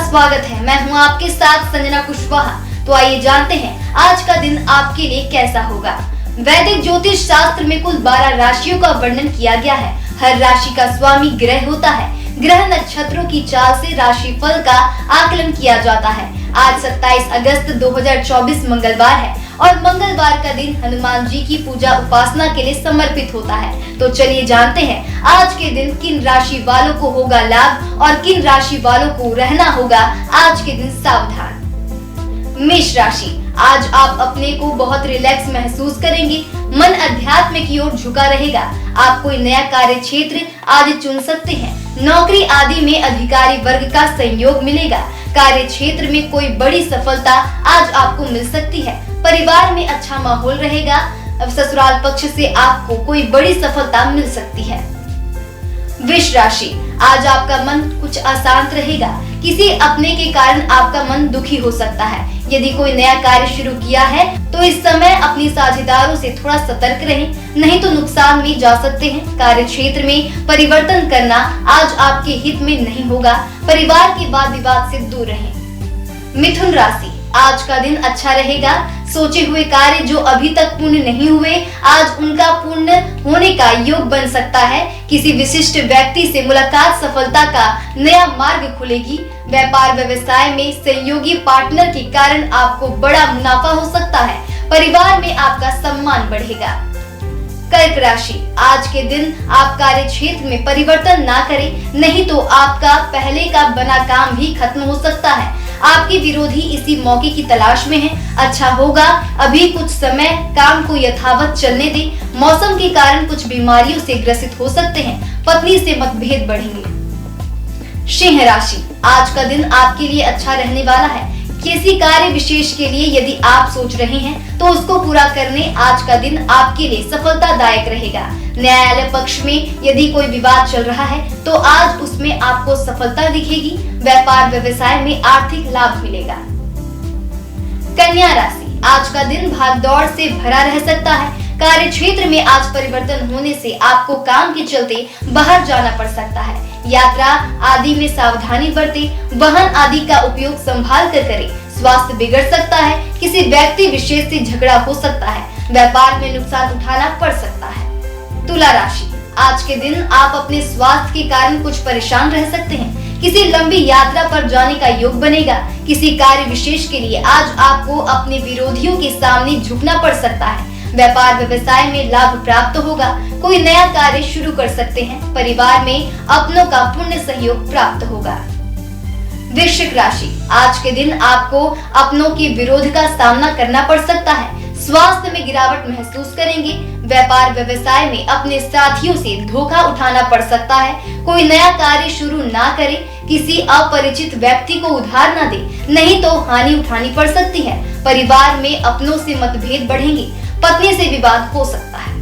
स्वागत है। मैं हूं आपके साथ संजना कुशवाहा। तो आइए जानते हैं आज का दिन आपके लिए कैसा होगा। वैदिक ज्योतिष शास्त्र में कुल 12 राशियों का वर्णन किया गया है। हर राशि का स्वामी ग्रह होता है। ग्रह नक्षत्रों की चाल से राशि फल का आकलन किया जाता है। आज 27 अगस्त 2024 मंगलवार है और मंगलवार का दिन हनुमान जी की पूजा उपासना के लिए समर्पित होता है। तो चलिए जानते हैं आज के दिन किन राशि वालों को होगा लाभ और किन राशि वालों को रहना होगा आज के दिन सावधान। मेष राशि, आज आप अपने को बहुत रिलैक्स महसूस करेंगे। मन अध्यात्म की ओर झुका रहेगा। आप कोई नया कार्य क्षेत्र आज चुन सकते हैं। नौकरी आदि में अधिकारी वर्ग का सहयोग मिलेगा। कार्य क्षेत्र में कोई बड़ी सफलता आज आपको मिल सकती है। परिवार में अच्छा माहौल रहेगा। अब ससुराल पक्ष से आपको कोई बड़ी सफलता मिल सकती है। वृष राशि, आज आपका मन कुछ अशांत रहेगा। किसी अपने के कारण आपका मन दुखी हो सकता है। यदि कोई नया कार्य शुरू किया है तो इस समय अपनी साझेदारों से थोड़ा सतर्क रहें, नहीं तो नुकसान में जा सकते हैं। कार्य क्षेत्र में परिवर्तन करना आज आपके हित में नहीं होगा। परिवार के वाद विवाद से दूर रहें। मिथुन राशि, आज का दिन अच्छा रहेगा। सोचे हुए कार्य जो अभी तक पूर्ण नहीं हुए, आज उनका पूर्ण होने का योग बन सकता है। किसी विशिष्ट व्यक्ति से मुलाकात सफलता का नया मार्ग खुलेगी। व्यापार व्यवसाय में सहयोगी पार्टनर के कारण आपको बड़ा मुनाफा हो सकता है। परिवार में आपका सम्मान बढ़ेगा। कर्क राशि, आज के दिन आप कार्य क्षेत्र में परिवर्तन ना करें, नहीं तो आपका पहले का बना काम भी खत्म हो सकता है। आपके विरोधी इसी मौके की तलाश में हैं। अच्छा होगा अभी कुछ समय काम को यथावत चलने दें। मौसम के कारण कुछ बीमारियों से ग्रसित हो सकते हैं। पत्नी से मतभेद बढ़ेंगे। सिंह राशि, आज का दिन आपके लिए अच्छा रहने वाला है। किसी कार्य विशेष के लिए यदि आप सोच रहे हैं तो उसको पूरा करने आज का दिन आपके लिए सफलतादायक रहेगा। न्यायालय पक्ष में यदि कोई विवाद चल रहा है तो आज उसमें आपको सफलता दिखेगी। व्यापार व्यवसाय में आर्थिक लाभ मिलेगा। कन्या राशि, आज का दिन भाग दौड़ से भरा रह सकता है। कार्य क्षेत्र में आज परिवर्तन होने से आपको काम के चलते बाहर जाना पड़ सकता है। यात्रा आदि में सावधानी बरतें। वाहन आदि का उपयोग संभाल कर करें। स्वास्थ्य बिगड़ सकता है। किसी व्यक्ति विशेष से झगड़ा हो सकता है। व्यापार में नुकसान उठाना पड़ सकता है। तुला राशि, आज के दिन आप अपने स्वास्थ्य के कारण कुछ परेशान रह सकते हैं। किसी लंबी यात्रा पर जाने का योग बनेगा। किसी कार्य विशेष के लिए आज आपको अपने विरोधियों के सामने झुकना पड़ सकता है। व्यापार व्यवसाय में लाभ प्राप्त होगा। कोई नया कार्य शुरू कर सकते हैं। परिवार में अपनों का पूर्ण सहयोग प्राप्त होगा। वृश्चिक राशि, आज के दिन आपको अपनों के विरोध का सामना करना पड़ सकता है। स्वास्थ्य में गिरावट महसूस करेंगे। व्यापार व्यवसाय में अपने साथियों से धोखा उठाना पड़ सकता है। कोई नया कार्य शुरू ना करें। किसी अपरिचित व्यक्ति को उधार ना दे, नहीं तो हानि उठानी पड़ सकती है। परिवार में अपनों से मतभेद बढ़ेंगे। पत्नी से विवाद हो सकता है।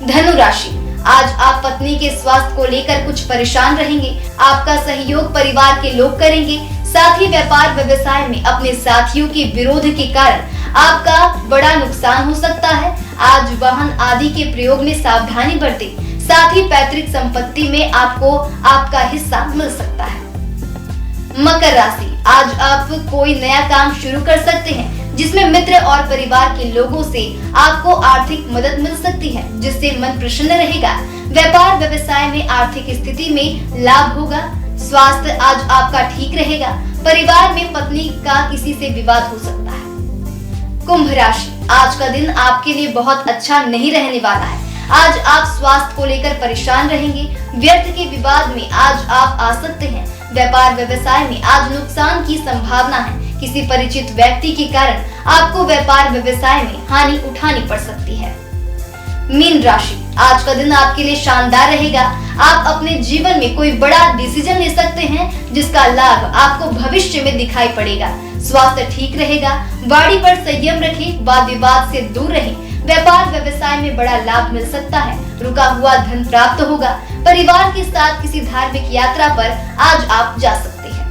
धनु राशि, आज आप पत्नी के स्वास्थ्य को लेकर कुछ परेशान रहेंगे। आपका सहयोग परिवार के लोग करेंगे। साथ ही व्यापार व्यवसाय में अपने साथियों के विरोध के कारण आपका बड़ा नुकसान हो सकता है। आज वाहन आदि के प्रयोग में सावधानी बरतें। साथ ही पैतृक संपत्ति में आपको आपका हिस्सा मिल सकता है। मकर राशि, आज आप कोई नया काम शुरू कर सकते हैं जिसमें मित्र और परिवार के लोगों से आपको आर्थिक मदद मिल सकती है, जिससे मन प्रसन्न रहेगा। व्यापार व्यवसाय में आर्थिक स्थिति में लाभ होगा। स्वास्थ्य आज आपका ठीक रहेगा। परिवार में पत्नी का किसी से विवाद हो सकता है। कुंभ राशि, आज का दिन आपके लिए बहुत अच्छा नहीं रहने वाला है। आज आप स्वास्थ्य को लेकर परेशान रहेंगे। व्यर्थ के विवाद में आज आप आ सकते हैं। व्यापार व्यवसाय में आज नुकसान की संभावना है। किसी परिचित व्यक्ति के कारण आपको व्यापार व्यवसाय में हानि उठानी पड़ सकती है। मीन राशि, आज का दिन आपके लिए शानदार रहेगा। आप अपने जीवन में कोई बड़ा डिसीजन ले सकते हैं जिसका लाभ आपको भविष्य में दिखाई पड़ेगा। स्वास्थ्य ठीक रहेगा। वाणी पर संयम रखें। वाद विवाद से दूर रहें। व्यापार व्यवसाय में बड़ा लाभ मिल सकता है। रुका हुआ धन प्राप्त होगा। परिवार के साथ किसी धार्मिक यात्रा पर आज आप जा सकते हैं।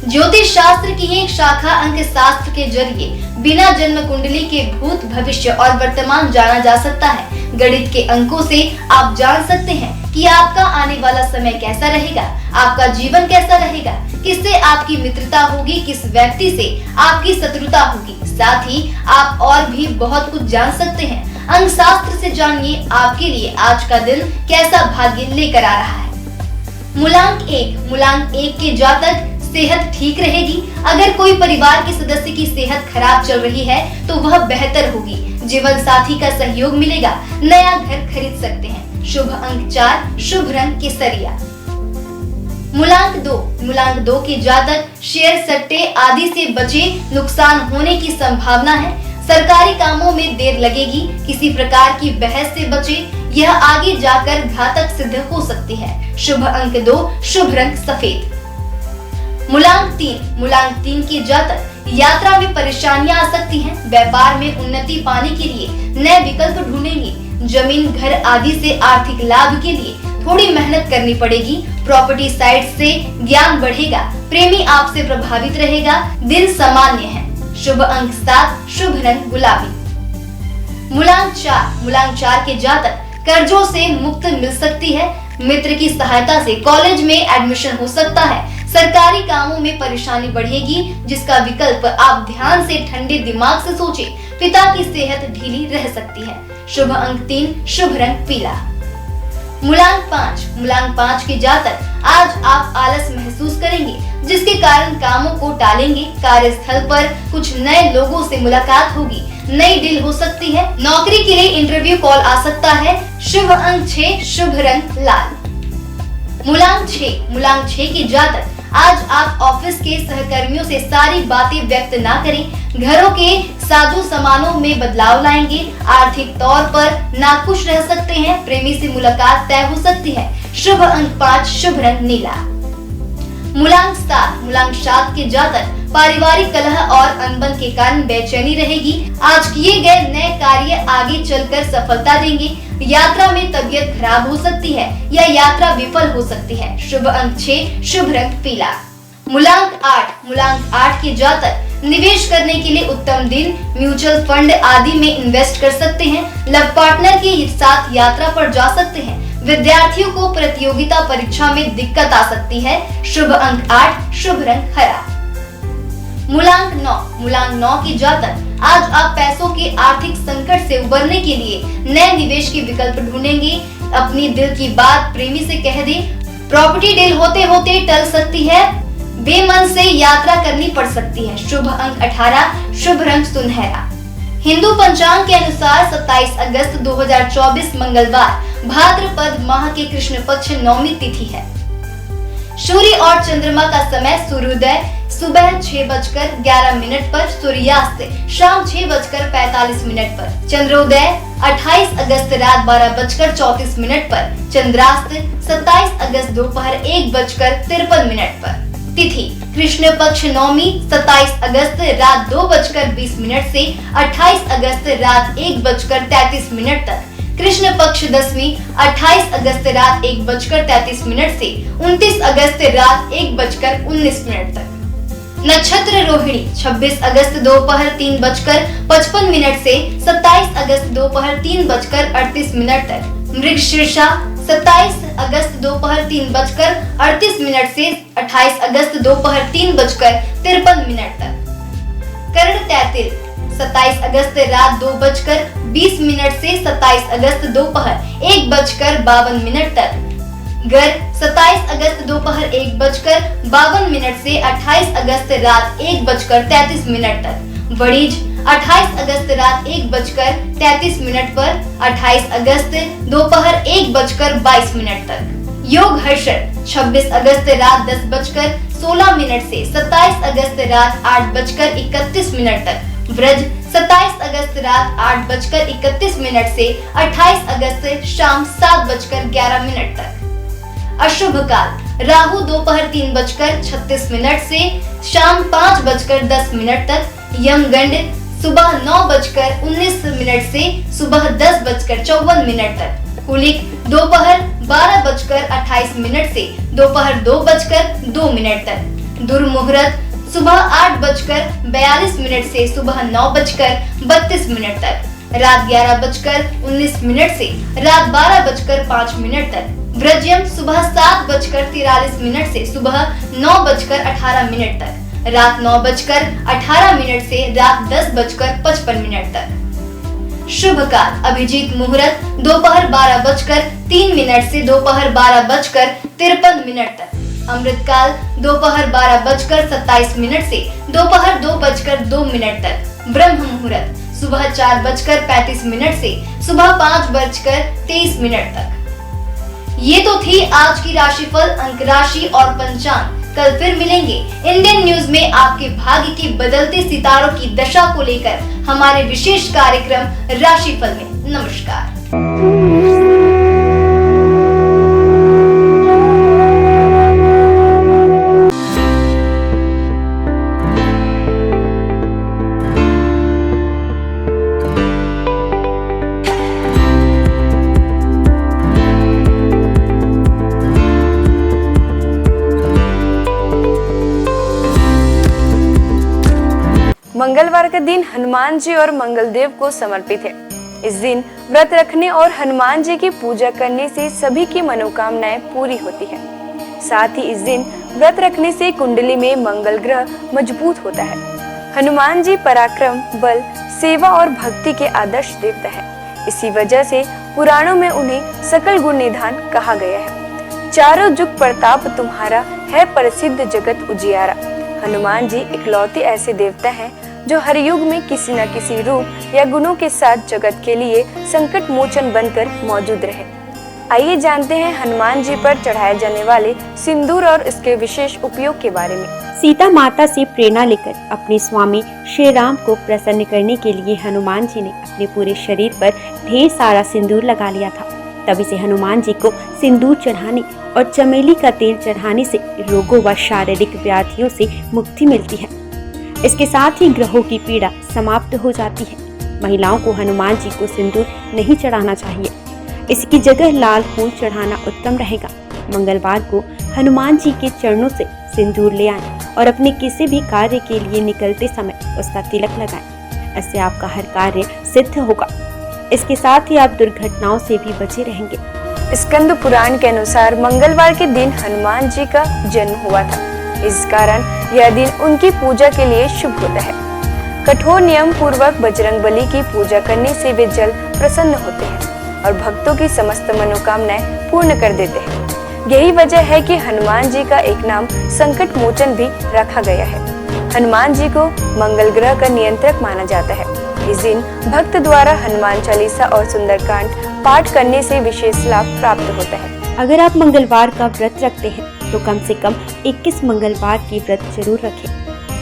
ज्योतिष शास्त्र की एक शाखा अंक शास्त्र के जरिए बिना जन्म कुंडली के भूत, भविष्य और वर्तमान जाना जा सकता है। गणित के अंकों से आप जान सकते हैं कि आपका आने वाला समय कैसा रहेगा, आपका जीवन कैसा रहेगा, किससे आपकी मित्रता होगी, किस व्यक्ति से आपकी शत्रुता होगी। साथ ही आप और भी बहुत कुछ जान सकते हैं। अंक शास्त्र से जानिए आपके लिए आज का दिन कैसा भाग्य लेकर आ रहा है। मूलांक 1 के जातक सेहत ठीक रहेगी। अगर कोई परिवार के सदस्य की सेहत खराब चल रही है तो वह बेहतर होगी। जीवन साथी का सहयोग मिलेगा, नया घर खरीद सकते हैं। शुभ अंक 4, शुभ रंग केसरिया। मूलांक 2 के जातक शेयर सट्टे आदि से बचे, नुकसान होने की संभावना है। सरकारी कामों में देर लगेगी, किसी प्रकार की बहस से बचे, यह आगे जाकर घातक सिद्ध हो सकती है। शुभ अंक 2, शुभ रंग सफेद। मूलांक 3 के जातक यात्रा में परेशानियां आ सकती हैं। व्यापार में उन्नति पाने के लिए नए विकल्प ढूंढेंगे। जमीन घर आदि से आर्थिक लाभ के लिए थोड़ी मेहनत करनी पड़ेगी। प्रॉपर्टी साइट से ज्ञान बढ़ेगा। प्रेमी आपसे प्रभावित रहेगा। दिन सामान्य है। शुभ अंक 7, शुभ रंग गुलाबी। मूलांक 4 के जातक कर्जों से मुक्त मिल सकती है। मित्र की सहायता से कॉलेज में एडमिशन हो सकता है। सरकारी कामों में परेशानी बढ़ेगी, जिसका विकल्प आप ध्यान से ठंडे दिमाग से सोचें। पिता की सेहत ढीली रह सकती है। शुभ अंक 3, शुभ रंग पीला। मूलांक 5 के जातक आज आप आलस महसूस करेंगे, जिसके कारण कामों को टालेंगे। कार्यस्थल पर कुछ नए लोगों से मुलाकात होगी। नई डील हो सकती है। नौकरी के लिए इंटरव्यू कॉल आ सकता है। शुभ अंक 6, शुभ रंग लाल। मूलांक 6 के जातक आज आप ऑफिस के सहकर्मियों से सारी बातें व्यक्त ना करें। घरों के साजो सामानों में बदलाव लाएंगे। आर्थिक तौर पर नाखुश रह सकते हैं। प्रेमी से मुलाकात तय हो सकती है। शुभ अंक 5, शुभ रंग नीला। मूलांक 7 के जातक पारिवारिक कलह और अनबन के कारण बेचैनी रहेगी। आज किए गए नए कार्य आगे चलकर सफलता देंगे। यात्रा में तबीयत खराब हो सकती है या यात्रा विफल हो सकती है। शुभ अंक 6, शुभ रंग पीला। मूलांक 8 के जातक निवेश करने के लिए उत्तम दिन। म्यूचुअल फंड आदि में इन्वेस्ट कर सकते हैं। लव पार्टनर के साथ यात्रा पर जा सकते हैं। विद्यार्थियों को प्रतियोगिता परीक्षा में दिक्कत आ सकती है। शुभ अंक 8, शुभ रंग हरा। मूलांक 9 के जातक आज आप पैसों के आर्थिक संकट से उबरने के लिए नए निवेश के विकल्प ढूंढेंगे। अपनी दिल की बात प्रेमी से कह दें। प्रॉपर्टी डील होते होते टल सकती है। बेमन से यात्रा करनी पड़ सकती है। शुभ अंक 18, शुभ रंग सुनहरा। हिंदू पंचांग के अनुसार 27 अगस्त 2024 मंगलवार भाद्रपद माह के कृष्ण पक्ष नवमी तिथि है। सूर्य और चंद्रमा का समय सूर्योदय सुबह 6:11 पर, सूर्यास्त शाम 6:45 पर, चंद्रोदय 28 अगस्त रात 12:34 पर, चंद्रास्त 27 अगस्त दोपहर 1:53 पर। तिथि कृष्ण पक्ष नवमी 27 अगस्त रात 2:20 से 28 अगस्त रात 1:33 तक। कृष्ण पक्ष दशमी 28 अगस्त रात 1:33 से 29 अगस्त रात 1:19 तक। नक्षत्र रोहिणी 26 अगस्त दोपहर 3:55 से 27 अगस्त दोपहर 3:38 तक। मृगशीर्षा 27 अगस्त दोपहर 3:38 से 28 अगस्त दोपहर 3:53 तक। कर्ण तैतिल 27 अगस्त रात 2:20 से 27 अगस्त दोपहर 1:52 तक। गर 27 अगस्त दोपहर 1:52 से 28 अगस्त रात 1:33 तक। वणिज 28 अगस्त रात 1:33 पर, 28 अगस्त दोपहर 1:22 तक। योग हर्षण 26 अगस्त रात 10:16 से 27 अगस्त रात 8:31 तक। व्रज 27 अगस्त रात 8:31 से 28 अगस्त शाम 7:11 तक। अशुभ काल राहु दोपहर 3:36 से शाम 5:10 तक। यमगंड सुबह 9:19 से सुबह 10:54 तक। कुलिक दोपहर 12:28 से दोपहर 2:02 तक। दुर्मुहूर्त सुबह 8:42 से सुबह 9:32 तक। रात 11:19 से रात 12:05 तक। व्रजयम सुबह 7:43 से सुबह 9:18 तक। रात 9:18 से रात 10:55 तक। शुभ काल अभिजीत मुहूर्त दोपहर 12:03 से दोपहर 12:53 तक। अमृत काल दोपहर 12:27 से दोपहर 2:02 तक। ब्रह्म मुहूर्त सुबह 4:35 से सुबह 5:23 तक। ये तो थी आज की राशिफल, अंक राशि और पंचांग। कल फिर मिलेंगे इंडियन न्यूज में आपके भाग्य के बदलते सितारों की दशा को लेकर हमारे विशेष कार्यक्रम राशिफल में। नमस्कार। मंगलवार का दिन हनुमान जी और मंगलदेव को समर्पित है। इस दिन व्रत रखने और हनुमान जी की पूजा करने से सभी की मनोकामनाएं पूरी होती है। साथ ही इस दिन व्रत रखने से कुंडली में मंगल ग्रह मजबूत होता है। हनुमान जी पराक्रम, बल, सेवा और भक्ति के आदर्श देवता है। इसी वजह से पुराणों में उन्हें सकल गुण निधान कहा गया है। चारों जुग प्रताप तुम्हारा है, प्रसिद्ध जगत उजियारा। हनुमान जी इकलौते ऐसे देवता हैं जो हर युग में किसी न किसी रूप या गुणों के साथ जगत के लिए संकट मोचन बनकर मौजूद रहे। आइए जानते हैं हनुमान जी पर चढ़ाए जाने वाले सिंदूर और इसके विशेष उपयोग के बारे में। सीता माता से प्रेरणा लेकर अपने स्वामी श्री राम को प्रसन्न करने के लिए हनुमान जी ने अपने पूरे शरीर पर ढेर सारा सिंदूर लगा लिया था। तभी से हनुमान जी को सिंदूर चढ़ाने और चमेली का तेल चढ़ाने से रोगों व शारीरिक व्याधियों से मुक्ति मिलती है। इसके साथ ही ग्रहों की पीड़ा समाप्त हो जाती है। महिलाओं को हनुमान जी को सिंदूर नहीं चढ़ाना चाहिए, इसकी जगह लाल फूल चढ़ाना उत्तम रहेगा। मंगलवार को हनुमान जी के चरणों से सिंदूर ले आएं और अपने किसी भी कार्य के लिए निकलते समय उसका तिलक लगाएं। इससे आपका हर कार्य सिद्ध होगा। इसके साथ ही आप दुर्घटनाओं से भी बचे रहेंगे। स्कंद पुराण के अनुसार मंगलवार के दिन हनुमान जी का जन्म हुआ था। इस कारण यह दिन उनकी पूजा के लिए शुभ होता है। कठोर नियम पूर्वक बजरंगबली की पूजा करने से वे जल्द प्रसन्न होते हैं और भक्तों की समस्त मनोकामनाएं पूर्ण कर देते हैं। यही वजह है कि हनुमान जी का एक नाम संकट मोचन भी रखा गया है। हनुमान जी को मंगल ग्रह का नियंत्रक माना जाता है। इस दिन भक्त द्वारा हनुमान चालीसा और सुंदरकांड पाठ करने से विशेष लाभ प्राप्त होता है। अगर आप मंगलवार का व्रत रखते हैं तो कम से कम 21 मंगलवार की व्रत जरूर रखें।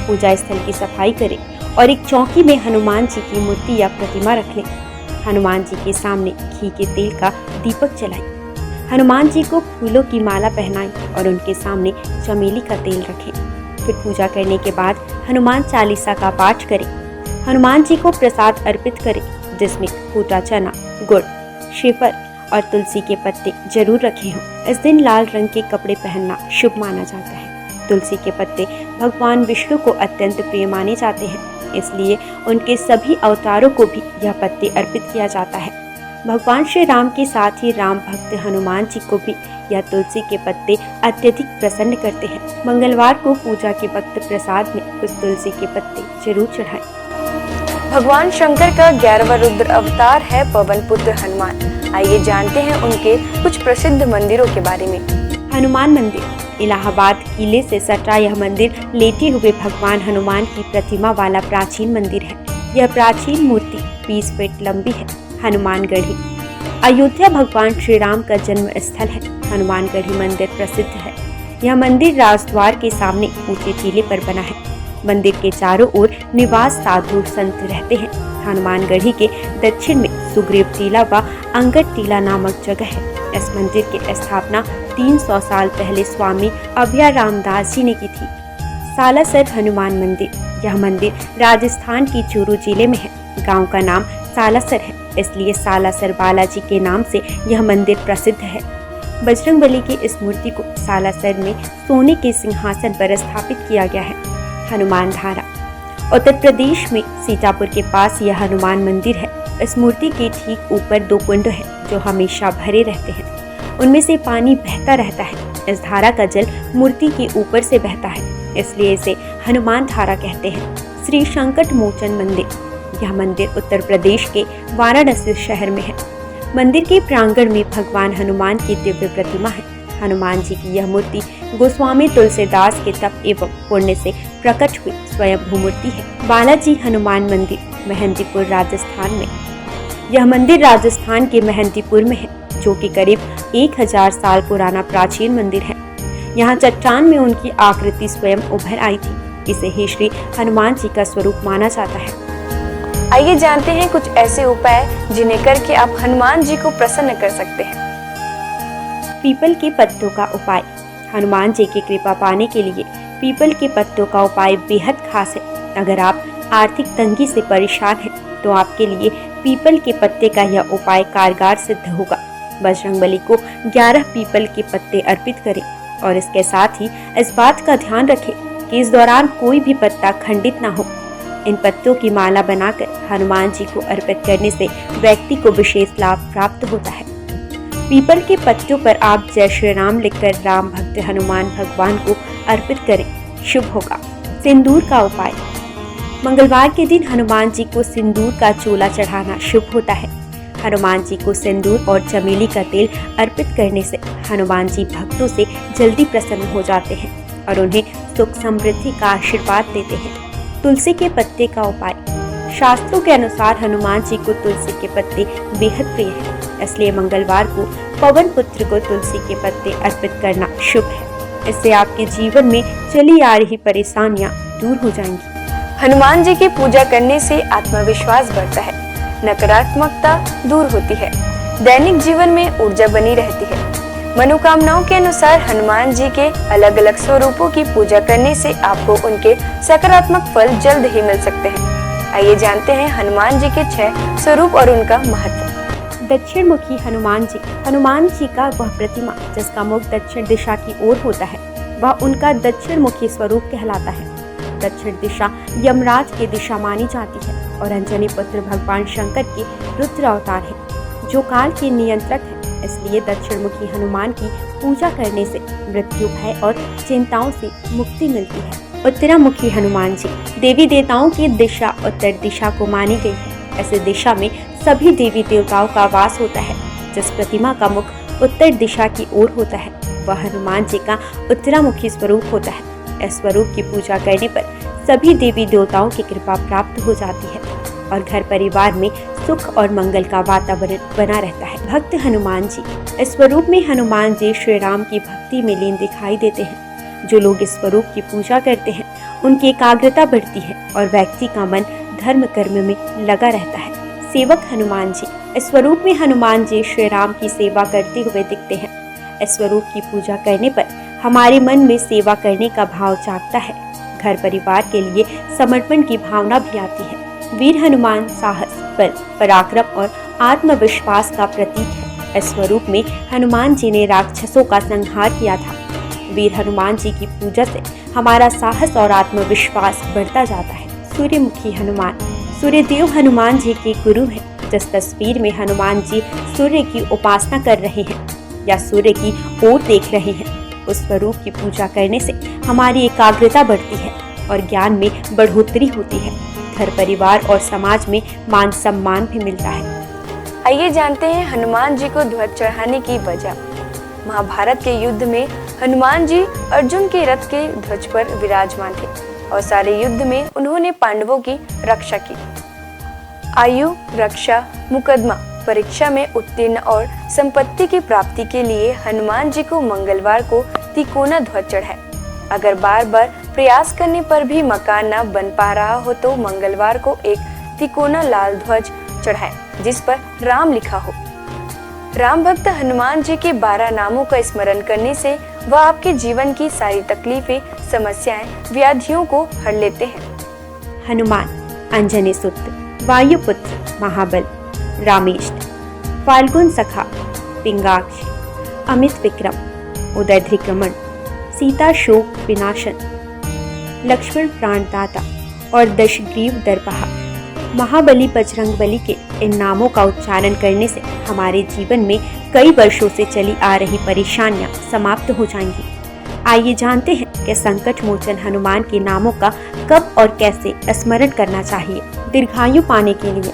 पूजा स्थल की सफाई करें और एक चौकी में हनुमान जी की मूर्ति या प्रतिमा रख लें। हनुमान जी के सामने घी के तेल का दीपक जलाएं। हनुमान जी को फूलों की माला पहनाएं और उनके सामने चमेली का तेल रखें। फिर पूजा करने के बाद हनुमान चालीसा का पाठ करें। हनुमान जी को प्रसाद अर्पित करें, जिसमें फूटा चना, गुड़, श्रीफल और तुलसी के पत्ते जरूर रखे हों। इस दिन लाल रंग के कपड़े पहनना शुभ माना जाता है। तुलसी के पत्ते भगवान विष्णु को अत्यंत प्रिय माने जाते हैं, इसलिए उनके सभी अवतारों को भी यह पत्ते अर्पित किया जाता है। भगवान श्री राम के साथ ही राम भक्त हनुमान जी को भी यह तुलसी के पत्ते अत्यधिक प्रसन्न करते हैं। मंगलवार को पूजा के वक्त प्रसाद में कुछ तुलसी के पत्ते जरूर चढ़ाएं। भगवान शंकर का 11वां रुद्र अवतार है पवन पुत्र हनुमान। आइए जानते हैं उनके कुछ प्रसिद्ध मंदिरों के बारे में। हनुमान मंदिर इलाहाबाद किले से सटा यह मंदिर लेटे हुए भगवान हनुमान की प्रतिमा वाला प्राचीन मंदिर है। यह प्राचीन मूर्ति 20 फीट लंबी है। हनुमानगढ़ी अयोध्या भगवान श्री राम का जन्म स्थल है। हनुमानगढ़ी मंदिर प्रसिद्ध है। यह मंदिर राजद्वार के सामने ऊंचे टीले पर बना है। मंदिर के चारों ओर निवास साधु संत रहते हैं। हनुमानगढ़ी के दक्षिण में सुग्रीव टीला व अंगद टीला नामक जगह है। इस मंदिर की स्थापना 300 साल पहले स्वामी अभय रामदास जी ने की थी। सालासर हनुमान मंदिर यह मंदिर राजस्थान की चूरू जिले में है। गांव का नाम सालासर है, इसलिए सालासर बालाजी के नाम से यह मंदिर प्रसिद्ध है। बजरंगबली की इस मूर्ति को सालासर में सोने के सिंहासन पर स्थापित किया गया है। हनुमान धारा उत्तर प्रदेश में सीतापुर के पास यह हनुमान मंदिर है। इस मूर्ति के ठीक ऊपर 2 कुंड हैं जो हमेशा भरे रहते हैं। उनमें से पानी बहता रहता है। इस धारा का जल मूर्ति के ऊपर से बहता है, इसलिए इसे हनुमान धारा कहते हैं। श्री संकट मोचन मंदिर। यह मंदिर उत्तर प्रदेश के वाराणसी शहर में है। मंदिर के प्रांगण में भगवान हनुमान की दिव्य प्रतिमा है। हनुमान जी की यह मूर्ति गोस्वामी तुलसीदास के तप एवं पुण्य से प्रकट हुई स्वयंभू मूर्ति है। बालाजी हनुमान मंदिर, मेहंदीपुर, राजस्थान में। यह मंदिर राजस्थान के मेहंदीपुर में है, जो कि करीब 1000 साल पुराना प्राचीन मंदिर है। यहाँ चट्टान में उनकी आकृति स्वयं उभर आई थी। इसे ही श्री हनुमान जी का स्वरूप माना जाता है। आइए जानते हैं कुछ ऐसे उपाय जिन्हें करके आप हनुमान जी को प्रसन्न कर सकते हैं। पीपल के पत्तों का उपाय। हनुमान जी की कृपा पाने के लिए पीपल के पत्तों का उपाय बेहद खास है। अगर आप आर्थिक तंगी से परेशान हैं, तो आपके लिए पीपल के पत्ते का यह उपाय कारगर सिद्ध होगा। बजरंगबली को 11 पीपल के पत्ते अर्पित करें और इसके साथ ही इस बात का ध्यान रखें कि इस दौरान कोई भी पत्ता खंडित ना हो। इन पत्तों की माला बनाकर हनुमान जी को अर्पित करने से व्यक्ति को विशेष लाभ प्राप्त होता है। पीपल के पत्तों पर आप जय श्री राम लिखकर राम भक्त हनुमान भगवान को अर्पित करें, शुभ होगा। सिंदूर का उपाय। मंगलवार के दिन हनुमान जी को सिंदूर का चोला चढ़ाना शुभ होता है। हनुमान जी को सिंदूर और चमेली का तेल अर्पित करने से हनुमान जी भक्तों से जल्दी प्रसन्न हो जाते हैं और उन्हें सुख समृद्धि का आशीर्वाद देते हैं। तुलसी के पत्ते का उपाय। शास्त्रों के अनुसार हनुमान जी को तुलसी के पत्ते बेहद प्रिय हैं, इसलिए मंगलवार को पवन पुत्र को तुलसी के पत्ते अर्पित करना शुभ है। इससे आपके जीवन में चली आ रही परेशानियां दूर हो जाएंगी। हनुमान जी की पूजा करने से आत्मविश्वास बढ़ता है, नकारात्मकता दूर होती है, दैनिक जीवन में ऊर्जा बनी रहती है। मनोकामनाओं के अनुसार हनुमान जी के अलग अलग स्वरूपों की पूजा करने से आपको उनके सकारात्मक फल जल्द ही मिल सकते हैं। आइए जानते हैं हनुमान जी के 6 स्वरूप और उनका महत्व। दक्षिण मुखी हनुमान जी। हनुमान जी का वह प्रतिमा जिसका मुख दक्षिण दिशा की ओर होता है, वह उनका दक्षिण मुखी स्वरूप कहलाता है। दक्षिण दिशा यमराज की दिशा मानी जाती है और अंजनी पुत्र भगवान शंकर के रुद्र अवतार है, जो काल के नियंत्रक है। इसलिए दक्षिण मुखी हनुमान की पूजा करने से मृत्यु, भय और चिंताओं से मुक्ति मिलती है। उत्तरामुखी हनुमान जी। देवी देवताओं की दिशा उत्तर दिशा को मानी गई है। ऐसे दिशा में सभी देवी देवताओं का वास होता है। जिस प्रतिमा का मुख उत्तर दिशा की ओर होता है, वह हनुमान जी का उत्तरामुखी स्वरूप होता है। इस स्वरूप की पूजा करने पर सभी देवी देवताओं की कृपा प्राप्त हो जाती है और घर परिवार में सुख और मंगल का वातावरण बना रहता है। भक्त हनुमान जी। इस स्वरूप में हनुमान जी श्री राम की भक्ति में लीन दिखाई देते हैं। जो लोग इस स्वरूप की पूजा करते हैं, उनकी एकाग्रता बढ़ती है और व्यक्ति का मन धर्म कर्म में लगा रहता है। सेवक हनुमान जी। इस स्वरूप में हनुमान जी श्री राम की सेवा करते हुए दिखते हैं। इस स्वरूप की पूजा करने पर हमारे मन में सेवा करने का भाव जागता है। घर परिवार के लिए समर्पण की भावना भी आती है। वीर हनुमान साहस, बल, पराक्रम और आत्मविश्वास का प्रतीक है। इस स्वरूप में हनुमान जी ने राक्षसों का संहार किया था। वीर हनुमान जी की पूजा से हमारा साहस और आत्मविश्वास बढ़ता जाता है। सूर्यमुखी हनुमान। सूर्यदेव हनुमान जी के गुरु हैं। जिस तस्वीर में हनुमान जी सूर्य की उपासना कर रहे हैं या सूर्य की ओर देख रहे हैं, उस स्वरूप की पूजा करने से हमारी एकाग्रता बढ़ती है और ज्ञान में बढ़ोतरी होती है। घर परिवार और समाज में मान सम्मान भी मिलता है। आइए जानते हैं हनुमान जी को ध्वज चढ़ाने की वजह। महाभारत के युद्ध में हनुमान जी अर्जुन के रथ के ध्वज पर विराजमान थे और सारे युद्ध में उन्होंने पांडवों की रक्षा की। आयु, रक्षा, मुकदमा, परीक्षा में उत्तीर्ण और संपत्ति की प्राप्ति के लिए हनुमान जी को मंगलवार को तिकोना ध्वज चढ़ाए। अगर बार बार प्रयास करने पर भी मकान न बन पा रहा हो तो मंगलवार को एक तिकोना लाल ध्वज चढ़ाए जिस पर राम लिखा हो। राम भक्त हनुमान जी के 12 नामों का स्मरण करने से वह आपके जीवन की सारी तकलीफें, समस्याएं, व्याधियों को हर लेते हैं। हनुमान। अंजनी सुत, वायुपुत्र, महाबल, रामेष्ट, फाल्गुन सखा, पिंगाक्ष, अमित विक्रम, उदयध्रिक्रमण, सीता शोक विनाशन, लक्ष्मण प्राणदाता और दशग्रीव दर्पहा। महाबली बजरंगबली के इन नामों का उच्चारण करने से हमारे जीवन में कई वर्षों से चली आ रही परेशानियां समाप्त हो जाएंगी। आइए जानते हैं कि संकट मोचन हनुमान के नामों का कब और कैसे स्मरण करना चाहिए। दीर्घायु पाने के लिए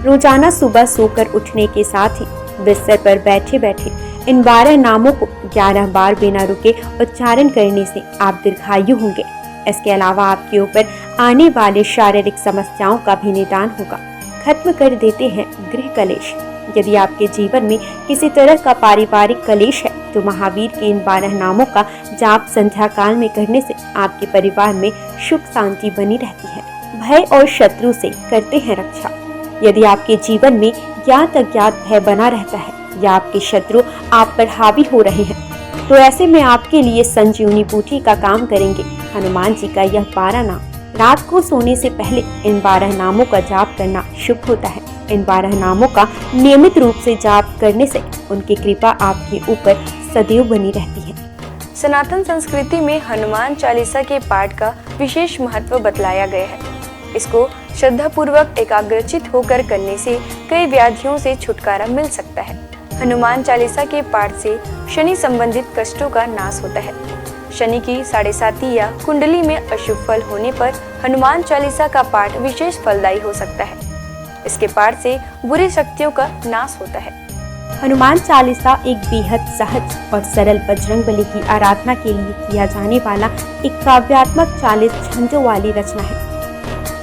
रोजाना सुबह सोकर उठने के साथ ही बिस्तर पर बैठे बैठे इन 12 नामों को 11 बार बिना रुके उच्चारण करने से आप दीर्घायु होंगे। इसके अलावा आपके ऊपर आने वाले शारीरिक समस्याओं का भी निदान होगा। खत्म कर देते हैं गृह कलेश। यदि आपके जीवन में किसी तरह का पारिवारिक कलेश है तो महावीर के इन 12 नामों का जाप संध्या काल में करने से आपके परिवार में सुख शांति बनी रहती है। भय और शत्रु से करते हैं रक्षा। यदि आपके जीवन में ज्ञात अज्ञात भय बना रहता है या आपके शत्रु आप पर हावी हो रहे हैं तो ऐसे में आपके लिए संजीवनी बूटी का काम करेंगे। हनुमान जी का यह 12 नाम रात को सोने से पहले इन 12 नामों का जाप करना शुभ होता है। इन 12 नामों का नियमित रूप से जाप करने से उनकी कृपा आपके ऊपर सदैव बनी रहती है। सनातन संस्कृति में हनुमान चालीसा के पाठ का विशेष महत्व बतलाया गया है। इसको श्रद्धा पूर्वक एकाग्रचित होकर करने से कई व्याधियों से छुटकारा मिल सकता है। हनुमान चालीसा के पाठ से शनि संबंधित कष्टों का नाश होता है। शनि की 7.5 या कुंडली में अशुभ फल होने पर हनुमान चालीसा का पाठ विशेष फलदायी हो सकता है। इसके पाठ से बुरी शक्तियों का नाश होता है। हनुमान चालीसा एक बेहद सहज और सरल बजरंगबली की आराधना के लिए किया जाने वाला एक काव्यात्मक 40 छंदों वाली रचना है।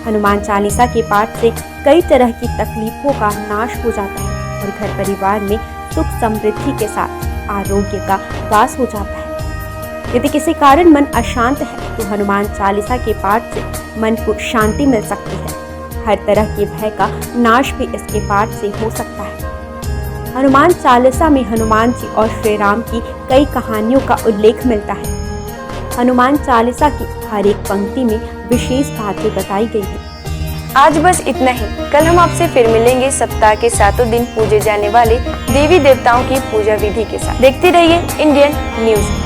हनुमान चालीसा के पाठ से कई तरह की तकलीफों का नाश हो जाता है और घर परिवार में सुख समृद्धि के साथ आरोग्य का वास हो जाता है। यदि किसी कारण मन अशांत है तो हनुमान चालीसा के पाठ से मन को शांति मिल सकती है। हर तरह के भय का नाश भी इसके पाठ से हो सकता है। हनुमान चालीसा में हनुमान जी और श्री राम की कई कहानियों का उल्लेख मिलता है। हनुमान चालीसा की हर एक पंक्ति में विशेष बातें बताई गई है। आज बस इतना ही। कल हम आपसे फिर मिलेंगे सप्ताह के 7 दिन पूजे जाने वाले देवी देवताओं की पूजा विधि के साथ। देखते रहिए इंडियन न्यूज़।